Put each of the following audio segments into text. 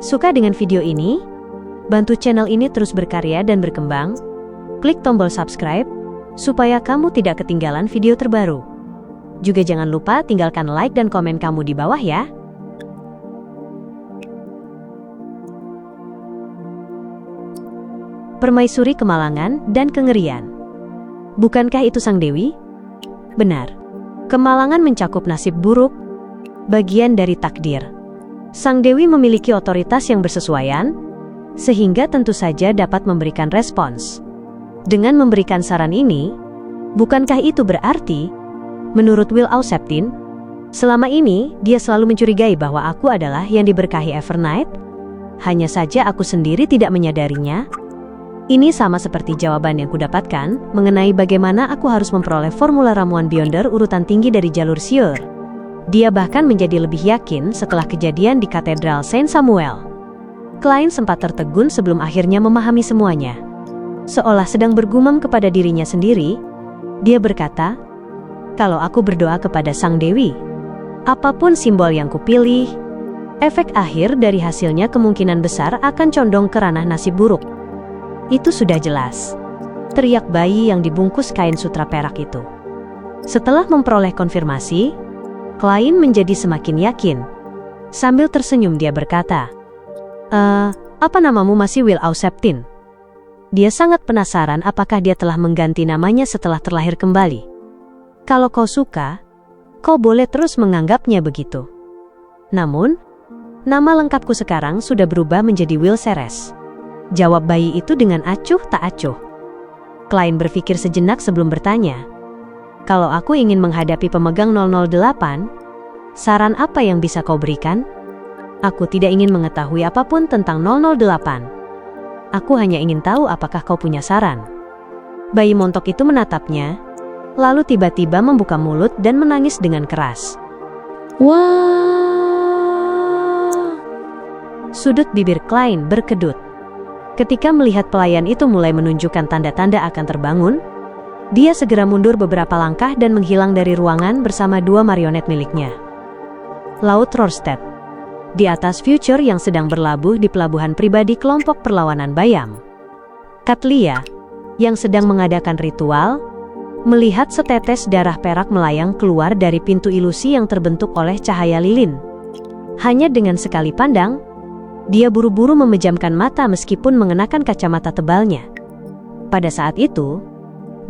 Suka dengan video ini? Bantu channel ini terus berkarya dan berkembang. Klik tombol subscribe, supaya kamu tidak ketinggalan video terbaru. Juga jangan lupa tinggalkan like dan komen kamu di bawah ya. Permaisuri kemalangan dan kengerian. Bukankah itu sang dewi? Benar. Kemalangan mencakup nasib buruk, bagian dari takdir. Sang dewi memiliki otoritas yang bersesuaian, sehingga tentu saja dapat memberikan respons. Dengan memberikan saran ini, bukankah itu berarti, menurut Will Auseptin, selama ini dia selalu mencurigai bahwa aku adalah yang diberkahi Evernight? Hanya saja aku sendiri tidak menyadarinya. Ini sama seperti jawaban yang kudapatkan mengenai bagaimana aku harus memperoleh formula ramuan Beyonder urutan tinggi dari jalur Sieur. Dia bahkan menjadi lebih yakin setelah kejadian di Katedral Saint Samuel. Klein sempat tertegun sebelum akhirnya memahami semuanya. Seolah sedang bergumam kepada dirinya sendiri, dia berkata, "Kalau aku berdoa kepada Sang Dewi, apapun simbol yang kupilih, efek akhir dari hasilnya kemungkinan besar akan condong ke ranah nasib buruk. Itu sudah jelas," teriak bayi yang dibungkus kain sutra perak itu. Setelah memperoleh konfirmasi, Klein menjadi semakin yakin. Sambil tersenyum dia berkata, apa namamu masih Will Auseptin?" Dia sangat penasaran apakah dia telah mengganti namanya setelah terlahir kembali. "Kalau kau suka, kau boleh terus menganggapnya begitu. Namun, nama lengkapku sekarang sudah berubah menjadi Will Ceres," jawab bayi itu dengan acuh tak acuh. Klein berpikir sejenak sebelum bertanya, "Kalau aku ingin menghadapi pemegang 008, saran apa yang bisa kau berikan?" "Aku tidak ingin mengetahui apapun tentang 008. Aku hanya ingin tahu apakah kau punya saran." Bayi montok itu menatapnya, lalu tiba-tiba membuka mulut dan menangis dengan keras. "Wah!" Sudut bibir Klein berkedut. Ketika melihat pelayan itu mulai menunjukkan tanda-tanda akan terbangun, dia segera mundur beberapa langkah dan menghilang dari ruangan bersama dua marionet miliknya. Laut Rorstedt, di atas Future yang sedang berlabuh di pelabuhan pribadi kelompok perlawanan Bayam. Katlia, yang sedang mengadakan ritual, melihat setetes darah perak melayang keluar dari pintu ilusi yang terbentuk oleh cahaya lilin. Hanya dengan sekali pandang, dia buru-buru memejamkan mata meskipun mengenakan kacamata tebalnya. Pada saat itu,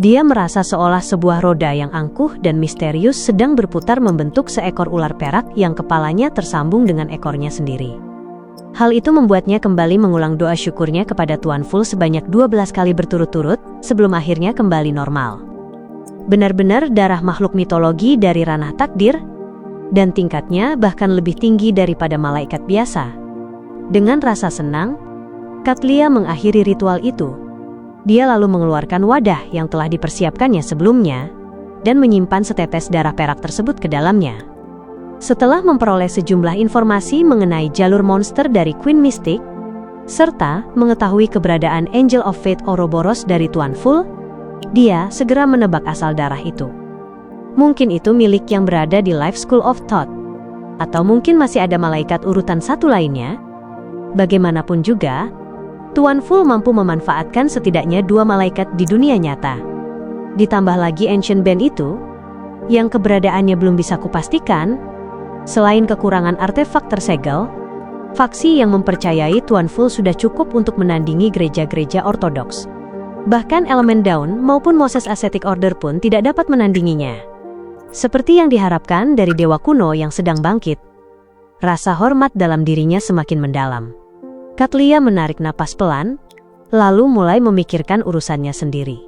dia merasa seolah sebuah roda yang angkuh dan misterius sedang berputar membentuk seekor ular perak yang kepalanya tersambung dengan ekornya sendiri. Hal itu membuatnya kembali mengulang doa syukurnya kepada Tuan Ful sebanyak 12 kali berturut-turut sebelum akhirnya kembali normal. Benar-benar darah makhluk mitologi dari ranah takdir, dan tingkatnya bahkan lebih tinggi daripada malaikat biasa. Dengan rasa senang, Katlia mengakhiri ritual itu. Dia lalu mengeluarkan wadah yang telah dipersiapkannya sebelumnya dan menyimpan setetes darah perak tersebut ke dalamnya. Setelah memperoleh sejumlah informasi mengenai jalur monster dari Queen Mystic, serta mengetahui keberadaan Angel of Fate Ouroboros dari Tuan Ful, dia segera menebak asal darah itu. Mungkin itu milik yang berada di Life School of Thought, atau mungkin masih ada malaikat urutan satu lainnya. Bagaimanapun juga, Tuan Ful mampu memanfaatkan setidaknya dua malaikat di dunia nyata. Ditambah lagi Ancient Band itu, yang keberadaannya belum bisa kupastikan. Selain kekurangan artefak tersegel, faksi yang mempercayai Tuan Ful sudah cukup untuk menandingi gereja-gereja ortodoks. Bahkan elemen Dawn maupun Moses Ascetic Order pun tidak dapat menandinginya. Seperti yang diharapkan dari dewa kuno yang sedang bangkit, rasa hormat dalam dirinya semakin mendalam. Katlia menarik napas pelan, lalu mulai memikirkan urusannya sendiri.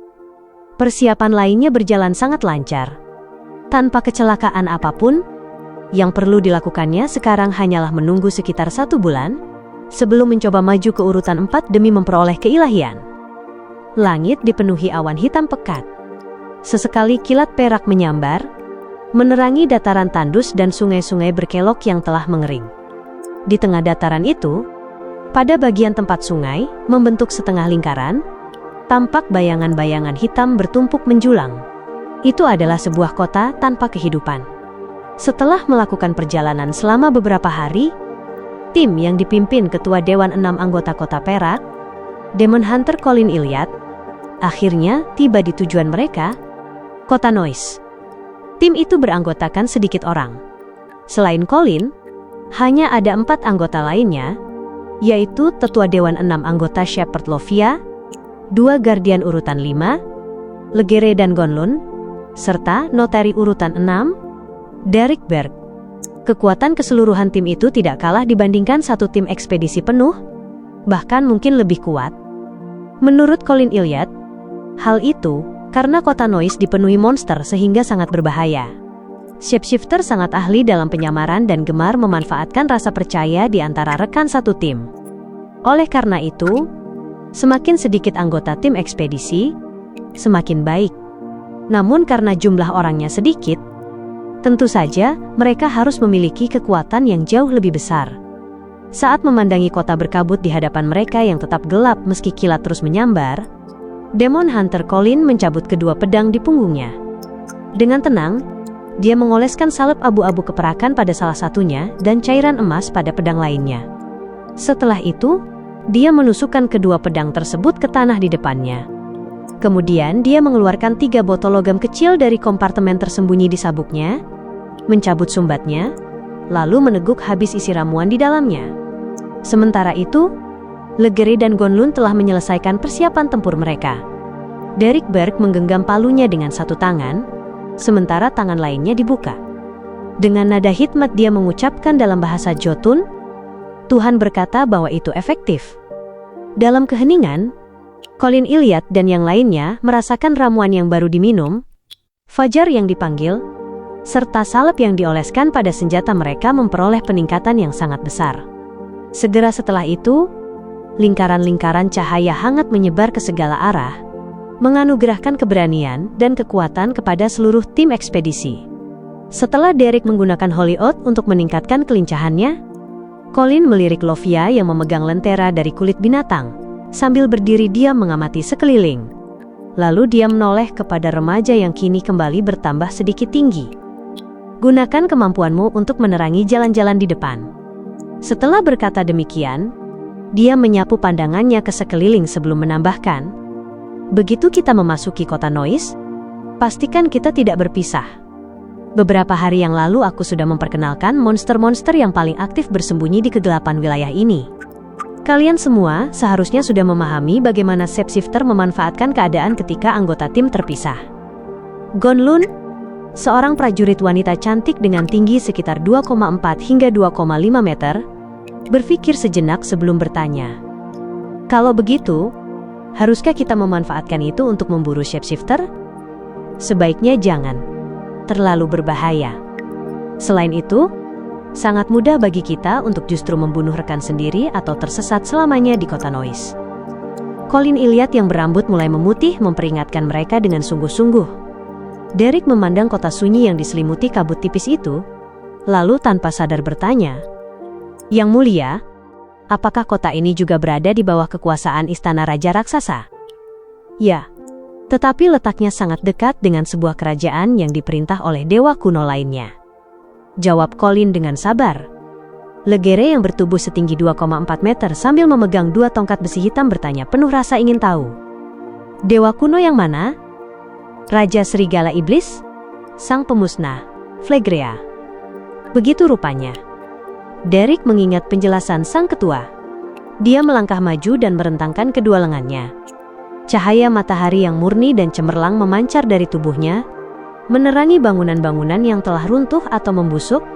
Persiapan lainnya berjalan sangat lancar. Tanpa kecelakaan apapun, yang perlu dilakukannya sekarang hanyalah menunggu sekitar 1 bulan, sebelum mencoba maju ke urutan 4 demi memperoleh keilahian. Langit dipenuhi awan hitam pekat. Sesekali kilat perak menyambar, menerangi dataran tandus dan sungai-sungai berkelok yang telah mengering. Di tengah dataran itu, pada bagian tempat sungai, membentuk setengah lingkaran, tampak bayangan-bayangan hitam bertumpuk menjulang. Itu adalah sebuah kota tanpa kehidupan. Setelah melakukan perjalanan selama beberapa hari, tim yang dipimpin Ketua Dewan 6 anggota Kota Perak, Demon Hunter Colin Iliad, akhirnya tiba di tujuan mereka, Kota Noise. Tim itu beranggotakan sedikit orang. Selain Colin, hanya ada 4 anggota lainnya, yaitu Tetua Dewan 6 anggota Shepherd Lovia, 2 Guardian urutan 5, Legere dan Gonlun, serta Notary urutan 6, Derek Berg. Kekuatan keseluruhan tim itu tidak kalah dibandingkan satu tim ekspedisi penuh, bahkan mungkin lebih kuat. Menurut Colin Iliad, hal itu karena Kota Noise dipenuhi monster sehingga sangat berbahaya. Shapeshifter sangat ahli dalam penyamaran dan gemar memanfaatkan rasa percaya di antara rekan satu tim. Oleh karena itu, semakin sedikit anggota tim ekspedisi, semakin baik. Namun karena jumlah orangnya sedikit, tentu saja mereka harus memiliki kekuatan yang jauh lebih besar. Saat memandangi kota berkabut di hadapan mereka yang tetap gelap meski kilat terus menyambar, Demon Hunter Colin mencabut kedua pedang di punggungnya. Dengan tenang, dia mengoleskan salep abu-abu keperakan pada salah satunya dan cairan emas pada pedang lainnya. Setelah itu, dia menusukkan kedua pedang tersebut ke tanah di depannya. Kemudian dia mengeluarkan 3 botol logam kecil dari kompartemen tersembunyi di sabuknya, mencabut sumbatnya, lalu meneguk habis isi ramuan di dalamnya. Sementara itu, Legere dan Gonlun telah menyelesaikan persiapan tempur mereka. Derek Berg menggenggam palunya dengan satu tangan, sementara tangan lainnya dibuka. Dengan nada hikmat dia mengucapkan dalam bahasa Jotun, Tuhan berkata bahwa itu efektif. Dalam keheningan, Colin Iliad dan yang lainnya merasakan ramuan yang baru diminum, fajar yang dipanggil, serta salep yang dioleskan pada senjata mereka memperoleh peningkatan yang sangat besar. Segera setelah itu, lingkaran-lingkaran cahaya hangat menyebar ke segala arah, menganugerahkan keberanian dan kekuatan kepada seluruh tim ekspedisi. Setelah Derek menggunakan Holy Oath untuk meningkatkan kelincahannya, Colin melirik Lovia yang memegang lentera dari kulit binatang, sambil berdiri diam mengamati sekeliling. Lalu dia menoleh kepada remaja yang kini kembali bertambah sedikit tinggi. Gunakan kemampuanmu untuk menerangi jalan-jalan di depan. Setelah berkata demikian, dia menyapu pandangannya ke sekeliling sebelum menambahkan, begitu kita memasuki Kota Noise, pastikan kita tidak berpisah. Beberapa hari yang lalu aku sudah memperkenalkan monster-monster yang paling aktif bersembunyi di kegelapan wilayah ini. Kalian semua seharusnya sudah memahami bagaimana Shapeshifter memanfaatkan keadaan ketika anggota tim terpisah. Gonlun, seorang prajurit wanita cantik dengan tinggi sekitar 2,4 hingga 2,5 meter, berpikir sejenak sebelum bertanya. Kalau begitu, haruskah kita memanfaatkan itu untuk memburu Shapeshifter? Sebaiknya jangan. Terlalu berbahaya. Selain itu, sangat mudah bagi kita untuk justru membunuh rekan sendiri atau tersesat selamanya di Kota Noise. Colin Iliad yang berambut mulai memutih memperingatkan mereka dengan sungguh-sungguh. Derek memandang kota sunyi yang diselimuti kabut tipis itu, lalu tanpa sadar bertanya, Yang Mulia, apakah kota ini juga berada di bawah kekuasaan Istana Raja Raksasa? Ya, tetapi letaknya sangat dekat dengan sebuah kerajaan yang diperintah oleh dewa kuno lainnya. Jawab Colin dengan sabar. Legere yang bertubuh setinggi 2,4 meter sambil memegang 2 tongkat besi hitam bertanya penuh rasa ingin tahu. Dewa kuno yang mana? Raja Serigala Iblis? Sang pemusnah, Phlegrea. Begitu rupanya. Derek mengingat penjelasan sang ketua. Dia melangkah maju dan merentangkan kedua lengannya. Cahaya matahari yang murni dan cemerlang memancar dari tubuhnya, menerangi bangunan-bangunan yang telah runtuh atau membusuk,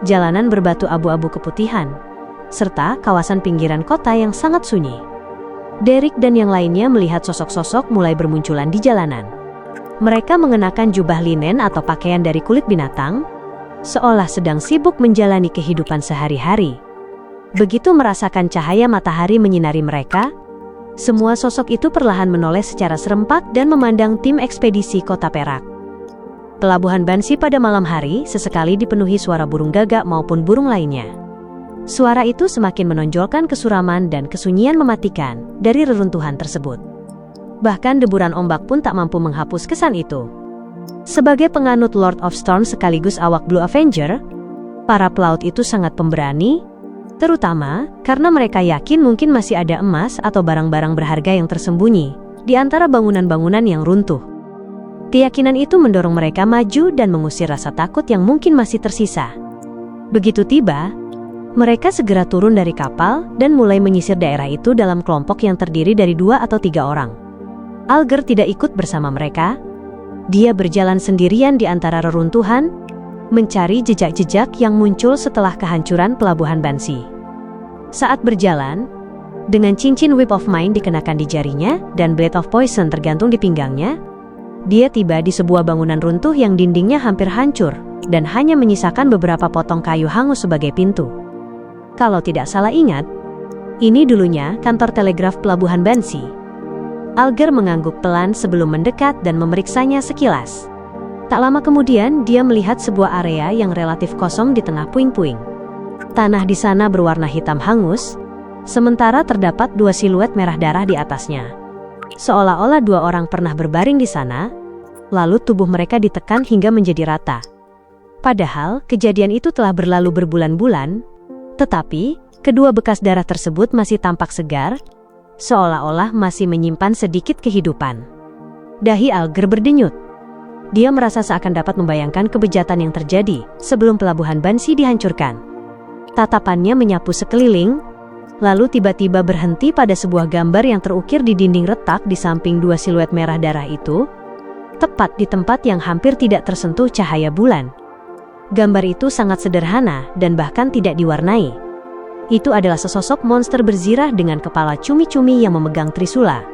jalanan berbatu abu-abu keputihan, serta kawasan pinggiran kota yang sangat sunyi. Derek dan yang lainnya melihat sosok-sosok mulai bermunculan di jalanan. Mereka mengenakan jubah linen atau pakaian dari kulit binatang, seolah sedang sibuk menjalani kehidupan sehari-hari. Begitu merasakan cahaya matahari menyinari mereka, semua sosok itu perlahan menoleh secara serempak dan memandang tim ekspedisi Kota Perak. Pelabuhan Bansi pada malam hari sesekali dipenuhi suara burung gagak maupun burung lainnya. Suara itu semakin menonjolkan kesuraman dan kesunyian mematikan dari reruntuhan tersebut. Bahkan deburan ombak pun tak mampu menghapus kesan itu. Sebagai penganut Lord of Storm sekaligus awak Blue Avenger, para pelaut itu sangat pemberani, Terutama karena mereka yakin mungkin masih ada emas atau barang-barang berharga yang tersembunyi di antara bangunan-bangunan yang runtuh. Keyakinan itu mendorong mereka maju dan mengusir rasa takut yang mungkin masih tersisa. Begitu tiba, mereka segera turun dari kapal dan mulai menyisir daerah itu dalam kelompok yang terdiri dari 2 atau 3 orang. Alger tidak ikut bersama mereka. Dia berjalan sendirian di antara reruntuhan, mencari jejak-jejak yang muncul setelah kehancuran pelabuhan Bansi. Saat berjalan, dengan cincin Whip of Mind dikenakan di jarinya dan Blade of Poison tergantung di pinggangnya, dia tiba di sebuah bangunan runtuh yang dindingnya hampir hancur dan hanya menyisakan beberapa potong kayu hangus sebagai pintu. Kalau tidak salah ingat, ini dulunya kantor telegraf pelabuhan Bansi. Alger mengangguk pelan sebelum mendekat dan memeriksanya sekilas. Tak lama kemudian dia melihat sebuah area yang relatif kosong di tengah puing-puing. Tanah di sana berwarna hitam hangus, sementara terdapat 2 siluet merah darah di atasnya. Seolah-olah 2 orang pernah berbaring di sana, lalu tubuh mereka ditekan hingga menjadi rata. Padahal kejadian itu telah berlalu berbulan-bulan, tetapi kedua bekas darah tersebut masih tampak segar, seolah-olah masih menyimpan sedikit kehidupan. Dahi Alger berdenyut. Dia merasa seakan dapat membayangkan kebejatan yang terjadi sebelum pelabuhan Bansi dihancurkan. Tatapannya menyapu sekeliling, lalu tiba-tiba berhenti pada sebuah gambar yang terukir di dinding retak di samping 2 siluet merah darah itu, tepat di tempat yang hampir tidak tersentuh cahaya bulan. Gambar itu sangat sederhana dan bahkan tidak diwarnai. Itu adalah sesosok monster berzirah dengan kepala cumi-cumi yang memegang trisula.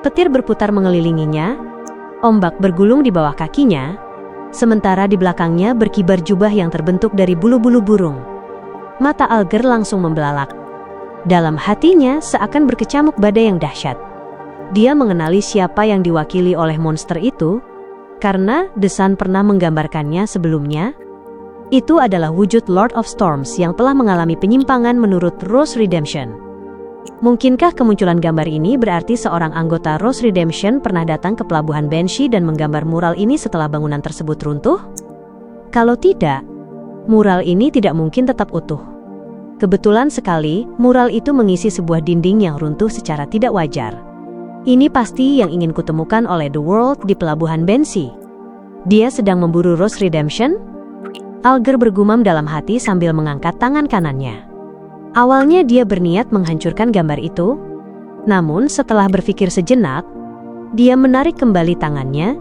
Petir berputar mengelilinginya, ombak bergulung di bawah kakinya, sementara di belakangnya berkibar jubah yang terbentuk dari bulu-bulu burung. Mata Alger langsung membelalak. Dalam hatinya seakan berkecamuk badai yang dahsyat. Dia mengenali siapa yang diwakili oleh monster itu, karena The Sun pernah menggambarkannya sebelumnya. Itu adalah wujud Lord of Storms yang telah mengalami penyimpangan menurut Rose Redemption. Mungkinkah kemunculan gambar ini berarti seorang anggota Rose Redemption pernah datang ke pelabuhan Banshee dan menggambar mural ini setelah bangunan tersebut runtuh? Kalau tidak, mural ini tidak mungkin tetap utuh. Kebetulan sekali, mural itu mengisi sebuah dinding yang runtuh secara tidak wajar. Ini pasti yang ingin kutemukan oleh The World di pelabuhan Banshee. Dia sedang memburu Rose Redemption? Alger bergumam dalam hati sambil mengangkat tangan kanannya. Awalnya dia berniat menghancurkan gambar itu, namun setelah berpikir sejenak, dia menarik kembali tangannya,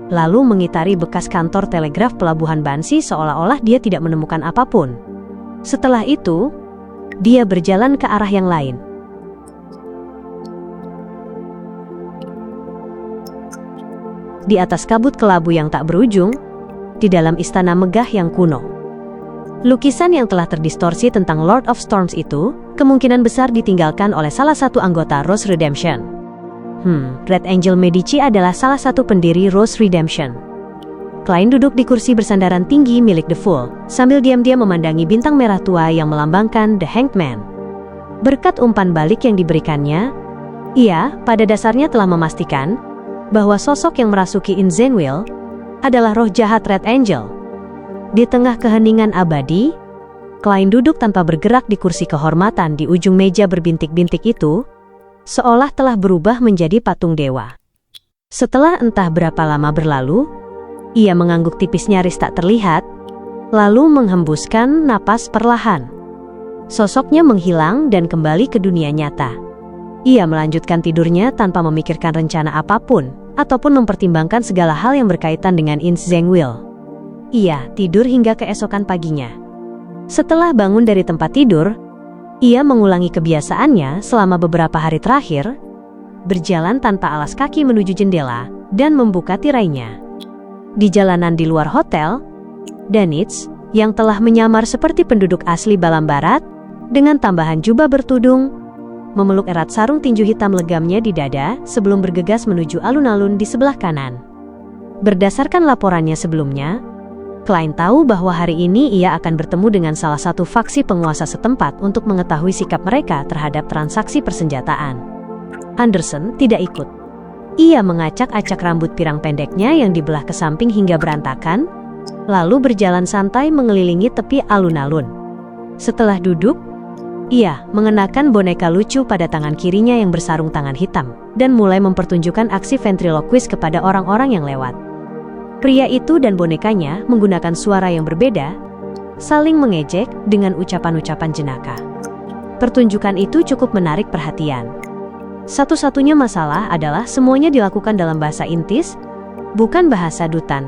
lalu mengitari bekas kantor telegraf pelabuhan Banshee seolah-olah dia tidak menemukan apapun. Setelah itu, dia berjalan ke arah yang lain. Di atas kabut kelabu yang tak berujung, di dalam istana megah yang kuno. Lukisan yang telah terdistorsi tentang Lord of Storms itu kemungkinan besar ditinggalkan oleh salah satu anggota Rose Redemption. Red Angel Medici adalah salah satu pendiri Rose Redemption. Klein duduk di kursi bersandaran tinggi milik The Fool, sambil diam-diam memandangi bintang merah tua yang melambangkan The Hanged Man. Berkat umpan balik yang diberikannya, ia pada dasarnya telah memastikan bahwa sosok yang merasuki Inzenwil adalah roh jahat Red Angel. Di tengah keheningan abadi, Klein duduk tanpa bergerak di kursi kehormatan di ujung meja berbintik-bintik itu, seolah telah berubah menjadi patung dewa. Setelah entah berapa lama berlalu, ia mengangguk tipis nyaris tak terlihat, lalu menghembuskan napas perlahan. Sosoknya menghilang dan kembali ke dunia nyata. Ia melanjutkan tidurnya tanpa memikirkan rencana apapun, ataupun mempertimbangkan segala hal yang berkaitan dengan Inzenwil. Ia tidur hingga keesokan paginya. Setelah bangun dari tempat tidur, ia mengulangi kebiasaannya selama beberapa hari terakhir, berjalan tanpa alas kaki menuju jendela dan membuka tirainya. Di jalanan di luar hotel, Danitz, yang telah menyamar seperti penduduk asli Balam Barat, dengan tambahan jubah bertudung, memeluk erat sarung tinju hitam legamnya di dada sebelum bergegas menuju alun-alun di sebelah kanan. Berdasarkan laporannya sebelumnya, Klein tahu bahwa hari ini ia akan bertemu dengan salah satu faksi penguasa setempat untuk mengetahui sikap mereka terhadap transaksi persenjataan. Anderson tidak ikut. Ia mengacak-acak rambut pirang pendeknya yang dibelah ke samping hingga berantakan, lalu berjalan santai mengelilingi tepi alun-alun. Setelah duduk, Ia mengenakan boneka lucu pada tangan kirinya yang bersarung tangan hitam, dan mulai mempertunjukkan aksi ventriloquis kepada orang-orang yang lewat. Pria itu dan bonekanya menggunakan suara yang berbeda, saling mengejek dengan ucapan-ucapan jenaka. Pertunjukan itu cukup menarik perhatian. Satu-satunya masalah adalah semuanya dilakukan dalam bahasa intis, bukan bahasa dutan.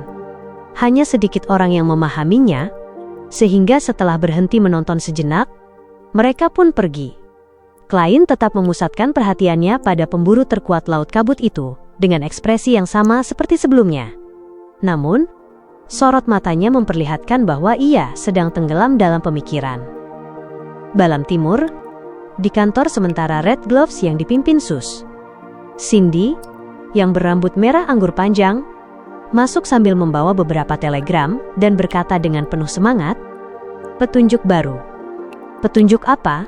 Hanya sedikit orang yang memahaminya, sehingga setelah berhenti menonton sejenak, mereka pun pergi. Klein tetap memusatkan perhatiannya pada pemburu terkuat laut kabut itu, dengan ekspresi yang sama seperti sebelumnya. Namun, sorot matanya memperlihatkan bahwa ia sedang tenggelam dalam pemikiran. Balam Timur, di kantor sementara Red Gloves yang dipimpin Sus. Cindy, yang berambut merah anggur panjang, masuk sambil membawa beberapa telegram dan berkata dengan penuh semangat, "Petunjuk baru." "Petunjuk apa?"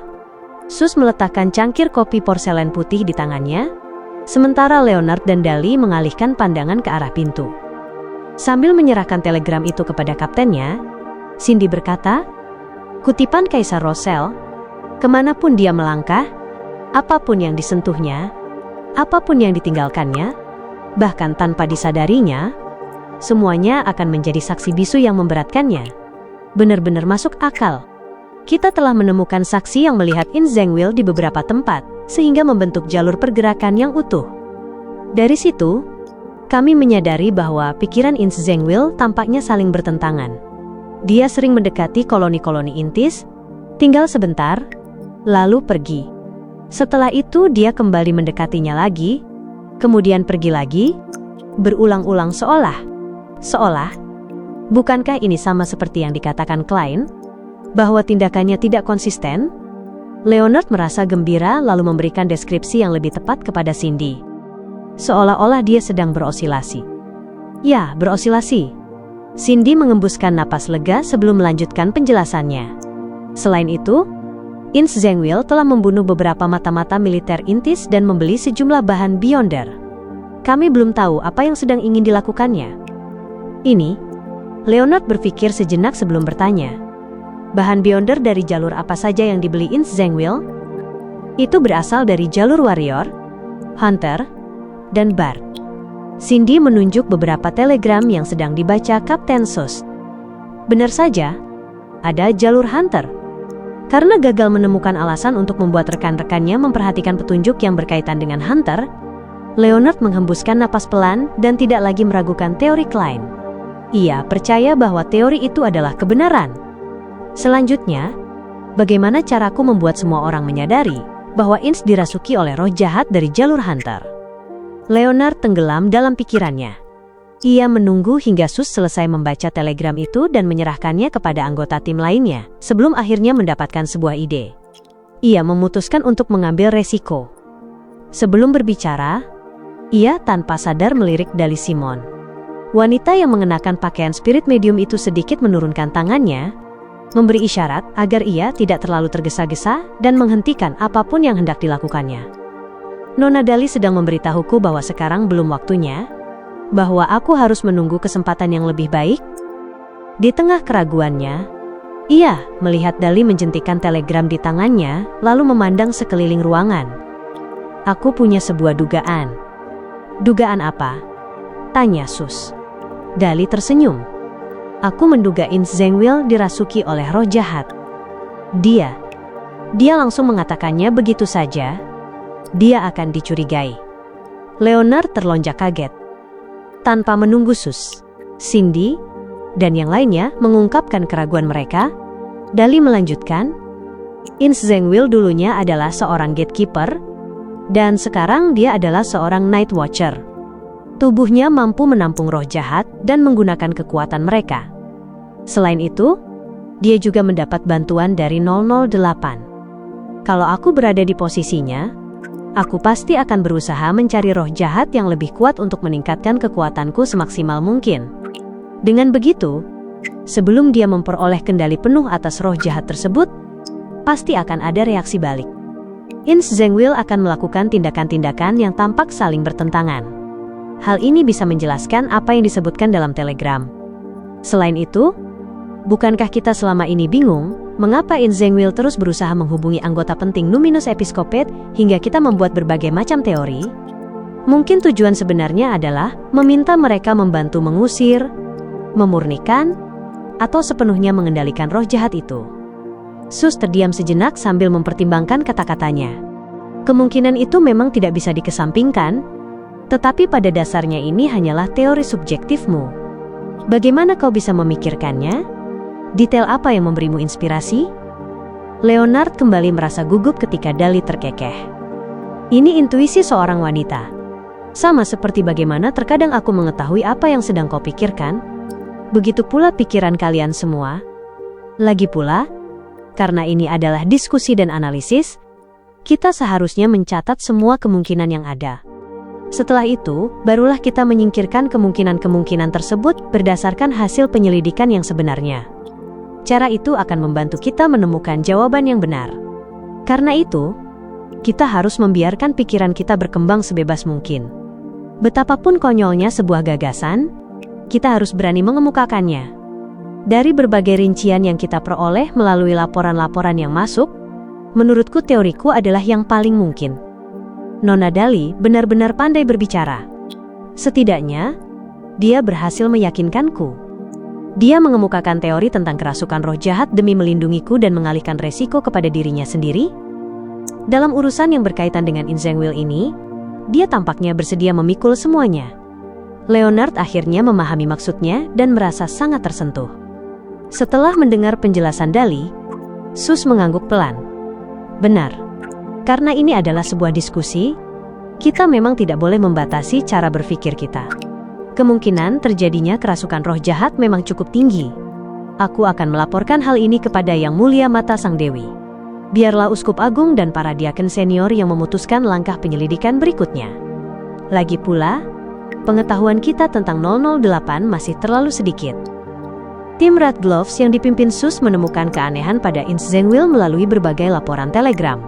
Sus meletakkan cangkir kopi porselen putih di tangannya, sementara Leonard dan Dali mengalihkan pandangan ke arah pintu. Sambil menyerahkan telegram itu kepada kaptennya, Cindy berkata, "Kutipan Kaisar Rosel, kemanapun dia melangkah, apapun yang disentuhnya, apapun yang ditinggalkannya, bahkan tanpa disadarinya, semuanya akan menjadi saksi bisu yang memberatkannya." Benar-benar masuk akal. Kita telah menemukan saksi yang melihat In Zhengwil di beberapa tempat, sehingga membentuk jalur pergerakan yang utuh. Dari situ, kami menyadari bahwa pikiran In Zhengwil tampaknya saling bertentangan. Dia sering mendekati koloni-koloni intis, tinggal sebentar, lalu pergi. Setelah itu dia kembali mendekatinya lagi, kemudian pergi lagi, berulang-ulang seolah. Bukankah ini sama seperti yang dikatakan Klein? Bahwa tindakannya tidak konsisten? Leonard merasa gembira lalu memberikan deskripsi yang lebih tepat kepada Cindy. Seolah-olah dia sedang berosilasi. Ya, berosilasi. Cindy mengembuskan napas lega sebelum melanjutkan penjelasannya. Selain itu, In Zhengwil telah membunuh beberapa mata-mata militer intis dan membeli sejumlah bahan Beyonder. Kami belum tahu apa yang sedang ingin dilakukannya. Ini, Leonard berpikir sejenak sebelum bertanya. Bahan Beyonder dari jalur apa saja yang dibeli In Zhengwil? Itu berasal dari jalur warrior, hunter, dan bard. Cindy menunjuk beberapa telegram yang sedang dibaca Kapten Sus. Benar saja, ada jalur hunter. Karena gagal menemukan alasan untuk membuat rekan-rekannya memperhatikan petunjuk yang berkaitan dengan hunter, Leonard menghembuskan napas pelan dan tidak lagi meragukan teori Klein. Ia percaya bahwa teori itu adalah kebenaran. Selanjutnya, bagaimana caraku membuat semua orang menyadari bahwa Inns dirasuki oleh roh jahat dari jalur hunter? Leonard tenggelam dalam pikirannya. Ia menunggu hingga Sus selesai membaca telegram itu dan menyerahkannya kepada anggota tim lainnya, sebelum akhirnya mendapatkan sebuah ide. Ia memutuskan untuk mengambil resiko. Sebelum berbicara, ia tanpa sadar melirik Dali Simon. Wanita yang mengenakan pakaian spirit medium itu sedikit menurunkan tangannya, memberi isyarat agar ia tidak terlalu tergesa-gesa dan menghentikan apapun yang hendak dilakukannya. "Nona Dali sedang memberitahuku bahwa sekarang belum waktunya, bahwa aku harus menunggu kesempatan yang lebih baik." Di tengah keraguannya, ia melihat Dali menjentikan telegram di tangannya lalu memandang sekeliling ruangan. "Aku punya sebuah dugaan." "Dugaan apa?" tanya Sus. Dali tersenyum. "Aku menduga In Zhengwil dirasuki oleh roh jahat." Dia langsung mengatakannya begitu saja. Dia akan dicurigai. Leonard terlonjak kaget. Tanpa menunggu Sus, Cindy, dan yang lainnya mengungkapkan keraguan mereka, Dali melanjutkan, "In Zhengwil dulunya adalah seorang gatekeeper, dan sekarang dia adalah seorang night watcher. Tubuhnya mampu menampung roh jahat dan menggunakan kekuatan mereka. Selain itu, dia juga mendapat bantuan dari 008. Kalau aku berada di posisinya, aku pasti akan berusaha mencari roh jahat yang lebih kuat untuk meningkatkan kekuatanku semaksimal mungkin. Dengan begitu, sebelum dia memperoleh kendali penuh atas roh jahat tersebut, pasti akan ada reaksi balik. In Zhengwil akan melakukan tindakan-tindakan yang tampak saling bertentangan. Hal ini bisa menjelaskan apa yang disebutkan dalam telegram. Selain itu, Bukankah kita selama ini bingung, mengapa In Zengwil terus berusaha menghubungi anggota penting Numinous Episcopate hingga kita membuat berbagai macam teori? Mungkin tujuan sebenarnya adalah meminta mereka membantu mengusir, memurnikan, atau sepenuhnya mengendalikan roh jahat itu. Sus terdiam sejenak sambil mempertimbangkan kata-katanya. Kemungkinan itu memang tidak bisa dikesampingkan, tetapi pada dasarnya ini hanyalah teori subjektifmu. Bagaimana kau bisa memikirkannya? Detail apa yang memberimu inspirasi? Leonard kembali merasa gugup ketika Dali terkekeh. Ini intuisi seorang wanita. Sama seperti bagaimana terkadang aku mengetahui apa yang sedang kau pikirkan. Begitu pula pikiran kalian semua. Lagi pula, karena ini adalah diskusi dan analisis, kita seharusnya mencatat semua kemungkinan yang ada. Setelah itu, barulah kita menyingkirkan kemungkinan-kemungkinan tersebut berdasarkan hasil penyelidikan yang sebenarnya. Cara itu akan membantu kita menemukan jawaban yang benar. Karena itu, kita harus membiarkan pikiran kita berkembang sebebas mungkin. Betapapun konyolnya sebuah gagasan, kita harus berani mengemukakannya. Dari berbagai rincian yang kita peroleh melalui laporan-laporan yang masuk, menurutku teoriku adalah yang paling mungkin. Nona Dali benar-benar pandai berbicara. Setidaknya, dia berhasil meyakinkanku. Dia mengemukakan teori tentang kerasukan roh jahat demi melindungiku dan mengalihkan resiko kepada dirinya sendiri. Dalam urusan yang berkaitan dengan In Zengwil ini, dia tampaknya bersedia memikul semuanya. Leonard akhirnya memahami maksudnya dan merasa sangat tersentuh. Setelah mendengar penjelasan Dali, Sus mengangguk pelan. Benar, karena ini adalah sebuah diskusi, kita memang tidak boleh membatasi cara berpikir kita. Kemungkinan terjadinya kerasukan roh jahat memang cukup tinggi. Aku akan melaporkan hal ini kepada Yang Mulia Mata Sang Dewi. Biarlah Uskup Agung dan para diaken senior yang memutuskan langkah penyelidikan berikutnya. Lagi pula, pengetahuan kita tentang 008 masih terlalu sedikit. Tim Red Gloves yang dipimpin Sus menemukan keanehan pada In Zengwil melalui berbagai laporan telegram.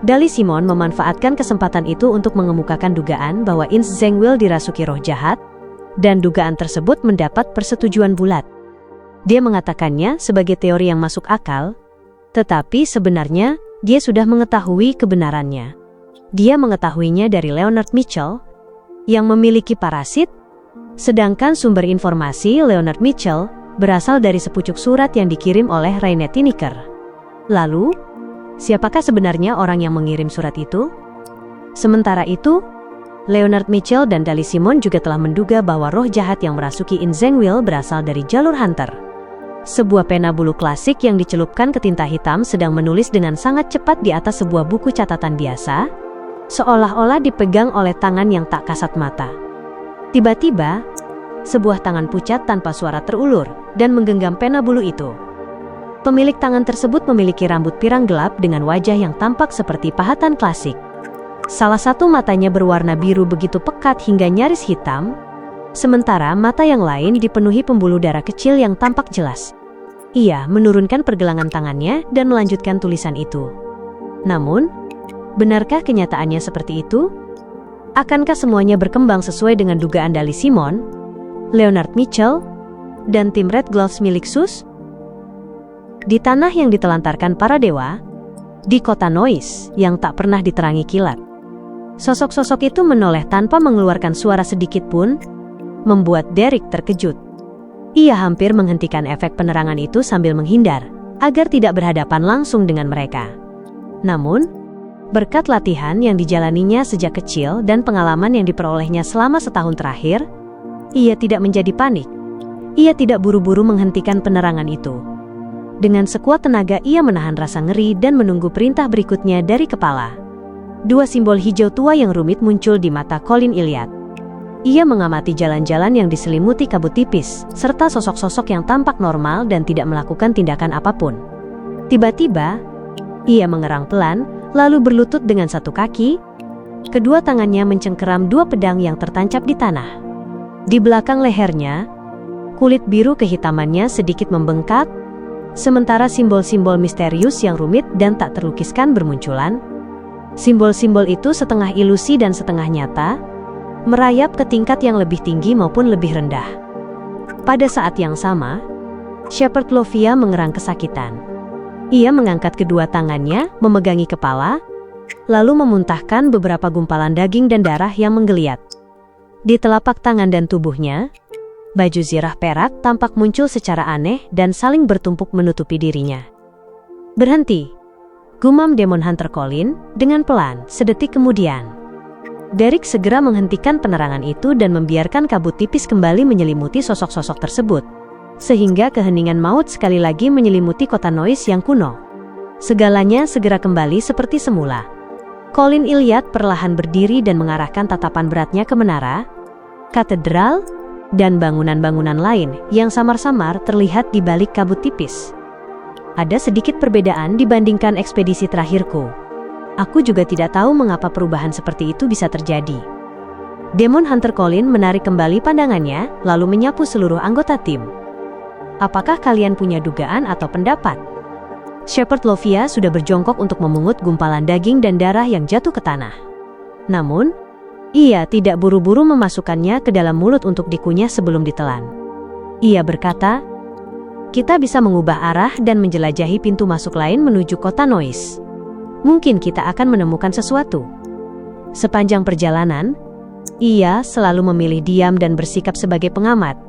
Dali Simon memanfaatkan kesempatan itu untuk mengemukakan dugaan bahwa In Zengwil dirasuki roh jahat, dan dugaan tersebut mendapat persetujuan bulat. Dia mengatakannya sebagai teori yang masuk akal, tetapi sebenarnya dia sudah mengetahui kebenarannya. Dia mengetahuinya dari Leonard Mitchell, yang memiliki parasit, sedangkan sumber informasi Leonard Mitchell berasal dari sepucuk surat yang dikirim oleh Rainet Tiniker. Lalu, siapakah sebenarnya orang yang mengirim surat itu? Sementara itu, Leonard Mitchell dan Dali Simon juga telah menduga bahwa roh jahat yang merasuki In Zengwil berasal dari jalur Hunter. Sebuah pena bulu klasik yang dicelupkan ke tinta hitam sedang menulis dengan sangat cepat di atas sebuah buku catatan biasa, seolah-olah dipegang oleh tangan yang tak kasat mata. Tiba-tiba, sebuah tangan pucat tanpa suara terulur dan menggenggam pena bulu itu. Pemilik tangan tersebut memiliki rambut pirang gelap dengan wajah yang tampak seperti pahatan klasik. Salah satu matanya berwarna biru begitu pekat hingga nyaris hitam, sementara mata yang lain dipenuhi pembuluh darah kecil yang tampak jelas. Ia menurunkan pergelangan tangannya dan melanjutkan tulisan itu. Namun, benarkah kenyataannya seperti itu? Akankah semuanya berkembang sesuai dengan dugaan Dali Simon, Leonard Mitchell, dan tim Red Gloves milik Sus? Di tanah yang ditelantarkan para dewa, di kota Noise yang tak pernah diterangi kilat, sosok-sosok itu menoleh tanpa mengeluarkan suara sedikit pun, membuat Derek terkejut. Ia hampir menghentikan efek penerangan itu sambil menghindar, agar tidak berhadapan langsung dengan mereka. Namun, berkat latihan yang dijalaninya sejak kecil dan pengalaman yang diperolehnya selama setahun terakhir, ia tidak menjadi panik. Ia tidak buru-buru menghentikan penerangan itu. Dengan sekuat tenaga ia menahan rasa ngeri dan menunggu perintah berikutnya dari kepala. Dua simbol hijau tua yang rumit muncul di mata Colin Iliad. Ia mengamati jalan-jalan yang diselimuti kabut tipis, serta sosok-sosok yang tampak normal dan tidak melakukan tindakan apapun. Tiba-tiba, ia mengerang pelan, lalu berlutut dengan satu kaki. Kedua tangannya mencengkeram dua pedang yang tertancap di tanah. Di belakang lehernya, kulit biru kehitamannya sedikit membengkak, sementara simbol-simbol misterius yang rumit dan tak terlukiskan bermunculan. Simbol-simbol itu setengah ilusi dan setengah nyata, merayap ke tingkat yang lebih tinggi maupun lebih rendah. Pada saat yang sama, Shepherd Lovia mengerang kesakitan. Ia mengangkat kedua tangannya, memegangi kepala, lalu memuntahkan beberapa gumpalan daging dan darah yang menggeliat. Di telapak tangan dan tubuhnya, baju zirah perak tampak muncul secara aneh dan saling bertumpuk menutupi dirinya. "Berhenti!" gumam Demon Hunter Colin dengan pelan sedetik kemudian. Derek segera menghentikan penerangan itu dan membiarkan kabut tipis kembali menyelimuti sosok-sosok tersebut, sehingga keheningan maut sekali lagi menyelimuti kota Noise yang kuno. Segalanya segera kembali seperti semula. Colin Iliad perlahan berdiri dan mengarahkan tatapan beratnya ke menara, katedral, dan bangunan-bangunan lain yang samar-samar terlihat di balik kabut tipis. "Ada sedikit perbedaan dibandingkan ekspedisi terakhirku. Aku juga tidak tahu mengapa perubahan seperti itu bisa terjadi." Demon Hunter Colin menarik kembali pandangannya, lalu menyapu seluruh anggota tim. "Apakah kalian punya dugaan atau pendapat?" Shepherd Lovia sudah berjongkok untuk memungut gumpalan daging dan darah yang jatuh ke tanah. Namun, ia tidak buru-buru memasukkannya ke dalam mulut untuk dikunyah sebelum ditelan. Ia berkata, "Kita bisa mengubah arah dan menjelajahi pintu masuk lain menuju kota Noise. Mungkin kita akan menemukan sesuatu." Sepanjang perjalanan, ia selalu memilih diam dan bersikap sebagai pengamat.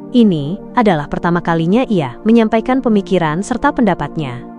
Ini adalah pertama kalinya ia menyampaikan pemikiran serta pendapatnya.